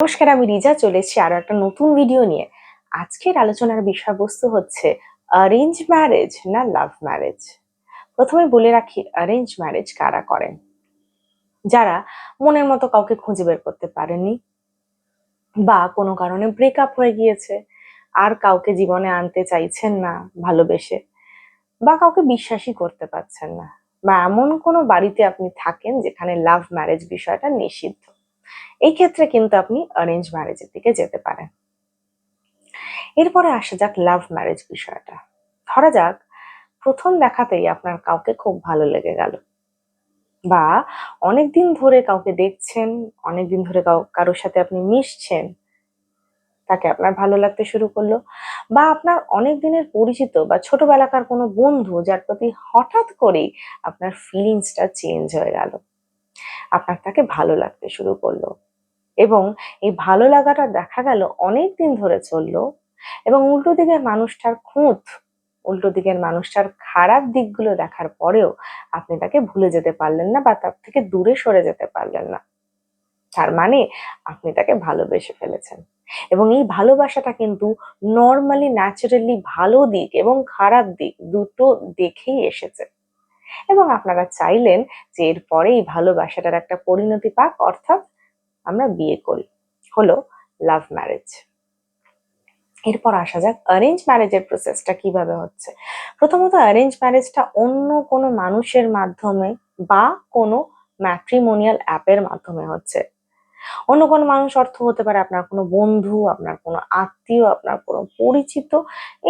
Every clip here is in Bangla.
নমস্কার, আমি রিজা চলে এসেছি আরো একটা নতুন ভিডিও নিয়ে। আজকের আলোচনার বিষয়বস্তু হচ্ছে অ্যারেঞ্জ ম্যারেজ না লাভ ম্যারেজ। প্রথমে বলে রাখি, অ্যারেঞ্জ ম্যারেজ কারা করেন? যারা মনের মতো কাউকে খুঁজে বের করতে পারেননি, বা কোনো কারণে ব্রেকআপ হয়ে গিয়েছে, আর কাউকে জীবনে আনতে চাইছেন না ভালোবেসে, বা কাউকে বিশ্বাসই করতে পারছেন না, বা এমন কোনো বাড়িতে আপনি থাকেন যেখানে লাভ ম্যারেজ বিষয়টা নিষিদ্ধ। এই ক্ষেত্রে কিন্তু আপনি অ্যারেঞ্জ ম্যারেজের দিকে যেতে পারেন। এরপরে আসা যাক লাভ ম্যারেজ বিষয়টা। ধরা যাক প্রথম দেখাতেই আপনার কাউকে খুব ভালো লেগে গেল, বা অনেকদিন ধরে কাউকে দেখছেন, অনেকদিন ধরে কারোর সাথে আপনি মিশছেন, তাকে আপনার ভালো লাগতে শুরু করলো, বা আপনার অনেক দিনের পরিচিত বা ছোটবেলাকার কোনো বন্ধু যার প্রতি হঠাৎ করেই আপনার ফিলিংসটা চেঞ্জ হয়ে গেল, আপনার তাকে ভালো লাগতে শুরু করলো, এবং এই ভালো লাগাটা দেখা গেল অনেক দিন ধরে চললো, এবং উল্টো দিকের মানুষটার খারাপ দিকগুলো দেখার পরেও আপনি তাকে ভুলে যেতে পারলেন না, বা তার থেকে দূরে সরে যেতে পারলেন না। তার মানে আপনি তাকে ভালোবেসে ফেলেছেন, এবং এই ভালোবাসাটা কিন্তু নর্মালি ন্যাচারালি ভালো দিক এবং খারাপ দিক দুটো দেখেই এসেছে, এবং আপনারা চাইলেন যে এরপরে এই ভালোবাসাটার একটা পরিণতি পাক, অর্থাৎ আমরা বিয়ে করি। হলো লাভ ম্যারেজ। এরপর আসা যাক অ্যারেঞ্জ ম্যারেজের প্রসেসটা কিভাবে হচ্ছে। প্রথমত, অ্যারেঞ্জ ম্যারেজটা অন্য কোনো মানুষের মাধ্যমে বা কোনো ম্যাট্রিমোনিয়াল অ্যাপের মাধ্যমে হচ্ছে। অন্য কোনো মানুষ অর্থ হতে পারে আপনার কোনো বন্ধু, আপনার কোনো আত্মীয়, আপনার কোনো পরিচিত।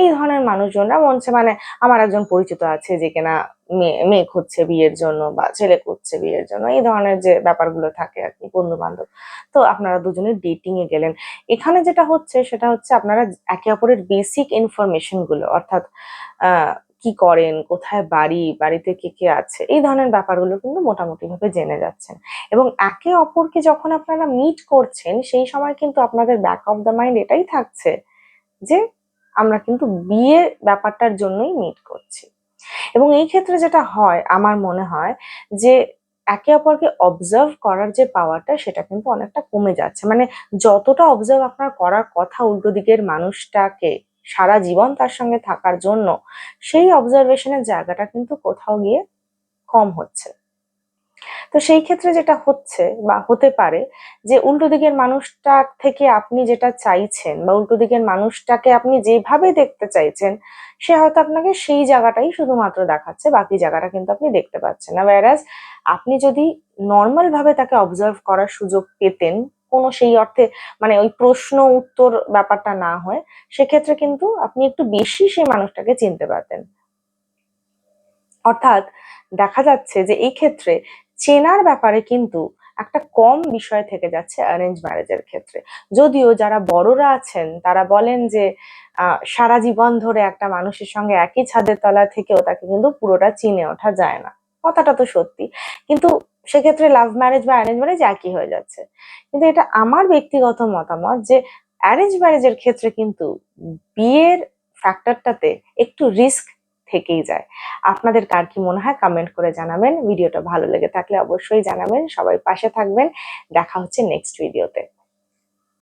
এই ধরনের মানুষজনরা বলছে, মানে আমার একজন পরিচিত আছে যে কিনা মেয়ে খুঁজছে বিয়ের জন্য, বা ছেলে খুঁজছে বিয়ের জন্য, এই ধরনের যে ব্যাপারগুলো থাকে আর কি, বন্ধু বান্ধব। তো আপনারা দুজনে ডেটিং এ গেলেন। এখানে যেটা হচ্ছে সেটা হচ্ছে আপনারা একে অপরের বেসিক ইনফরমেশন গুলো, অর্থাৎ কি করেন, কোথায় বাড়ি, বাড়িতে কে কে আছে, এই ধরনের ব্যাপারগুলো কিন্তু মোটামুটি ভাবে জেনে যাচ্ছেন। এবং একে অপরকে যখন আপনারা মিট করছেন, সেই সময় কিন্তু আপনাদের ব্যাক অফ দ্য মাইন্ড এটাই থাকছে যে আমরা কিন্তু বিয়ে ব্যাপারটার জন্যই মিট করছি। এবং এই ক্ষেত্রে যেটা হয় আমার মনে হয় যে একে অপরকে অবজার্ভ করার যে পাওয়ারটা, সেটা কিন্তু অনেকটা কমে যাচ্ছে। মানে যতটা অবজার্ভ আপনার করার কথা উল্টো দিকের মানুষটাকে সারা জীবন তার সঙ্গে থাকার জন্য, সেই অবজারভেশনের জায়গাটা কিন্তু কোথাও গিয়ে কম হচ্ছে। তো সেই ক্ষেত্রে যেটা হচ্ছে বা হতে পারে যে উল্টো দিকের মানুষটার থেকে আপনি যেটা চাইছেন, বা উল্টো দিকের মানুষটাকে আপনি যেভাবে দেখতে চাইছেন, সে হয়তো আপনাকে সেই জায়গাটাই শুধুমাত্র দেখাচ্ছে, বাকি জায়গাটা কিন্তু আপনি দেখতে পাচ্ছেন না। whereas আপনি যদি নর্মাল ভাবে তাকে অবজার্ভ করার সুযোগ পেতেন, কোনো সেই অর্থে মানে ওই প্রশ্ন উত্তর ব্যাপারটা না হয়, সেক্ষেত্রে কিন্তু আপনি একটু বেশি সেই মানুষটাকে চিনতে পারতেন। অর্থাৎ দেখা যাচ্ছে যে এই ক্ষেত্রে চেনার ব্যাপারে কিন্তু একটা কম বিষয় থেকে যাচ্ছে অ্যারেঞ্জ ম্যারেজের ক্ষেত্রে। যদিও যারা বড়রা আছেন তারা বলেন যে সারা জীবন ধরে একটা মানুষের সঙ্গে একই ছাদের তলা থেকেও তাকে কিন্তু পুরোটা চিনে ওঠা যায় না। কথাটা তো সত্যি, কিন্তু সেক্ষেত্রে লাভ ম্যারেজ বা অ্যারেঞ্জ ম্যারেজ একই হয়ে যাচ্ছে। কিন্তু এটা আমার ব্যক্তিগত মতামত যে অ্যারেঞ্জ ম্যারেজের ক্ষেত্রে কিন্তু বিয়ের ফ্যাক্টরটাতে একটু রিস্ক থেকেই যায়। আপনাদের কার কি মনে হয় কমেন্ট করে জানাবেন। ভিডিওটা ভালো লেগে থাকলে অবশ্যই জানাবেন। সবাই পাশে থাকবেন। দেখা হচ্ছে নেক্সট ভিডিওতে।